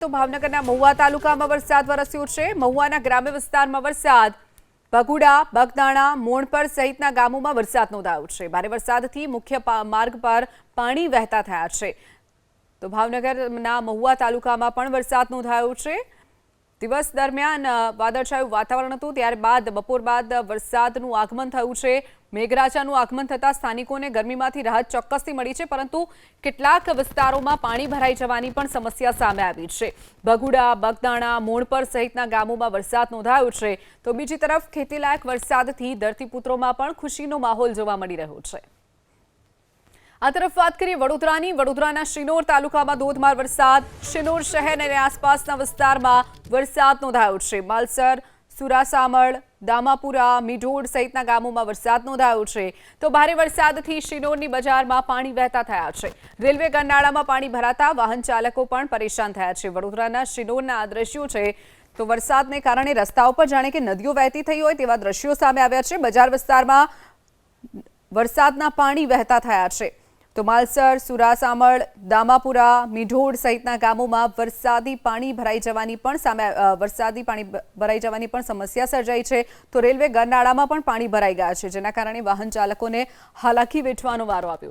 તો ભાવનગરના મહુવા તાલુકામાં વરસાદ વરસ્યો છે। મહુવાના ગ્રામ્ય વિસ્તારમાં વરસાદ, ભગુડા, બગદાણા, મોણપર સહિતના ગામોમાં વરસાદ નોંધાયો છે। ભારે વરસાદથી મુખ્ય માર્ગ પર પાણી વહેતા થયા છે। તો ભાવનગરના મહુવા તાલુકામાં પણ વરસાદ નોંધાયો છે। દિવસ દરમિયાન વાદળછાયું વાતાવરણ હતું, ત્યારબાદ બપોર બાદ વરસાદનું આગમન થયું છે। મેઘરાજાનું આગમન થતાં સ્થાનિકોને ગરમીમાંથી રાહત ચોક્કસથી મળી છે, પરંતુ કેટલાક વિસ્તારોમાં પાણી ભરાઈ જવાની પણ સમસ્યા સામે આવી છે। ભગુડા, બગદાણા, મોણપર સહિતના ગામોમાં વરસાદ નોંધાયો છે, તો બીજી તરફ ખેતીલાયક વરસાદથી ધરતીપુત્રોમાં પણ ખુશીનો માહોલ જોવા મળી રહ્યો છે। આ તરફ વાત કરીએ વડોદરાની। વડોદરાના શિનોર તાલુકામાં ધોધમાર વરસાદ, શિનોર શહેર અને આસપાસના વિસ્તારમાં વરસાદ નોંધાયો છે। માલસર, સુરાસામળ, દામાપુરા, મીઢોડ સહિતના ગામોમાં વરસાદ નોંધાયો છે। તો ભારે વરસાદથી શિનોરની બજારમાં પાણી વહેતા થયા છે। રેલવે ગરનાળામાં પાણી ભરાતા વાહન ચાલકો પણ પરેશાન થયા છે। વડોદરાના શિનોરના આ દ્રશ્યો છે, તો વરસાદને કારણે રસ્તાઓ પર જાણે કે નદીઓ વહેતી થઈ હોય તેવા દ્રશ્યો સામે આવ્યા છે। બજાર વિસ્તારમાં વરસાદના પાણી વહેતા થયા છે। તો માલસર, સુરાસામળ, દામાપુરા, મીઢોડ સહિતના ગામોમાં વરસાદી પાણી ભરાઈ જવાની પણ સમસ્યા સર્જાઈ છે। તો રેલવે ગરનાળામાં પણ પાણી ભરાઈ ગયા છે, જેના કારણે વાહન ચાલકોને હાલાકી વેઠવાનો વારો આવ્યો છે।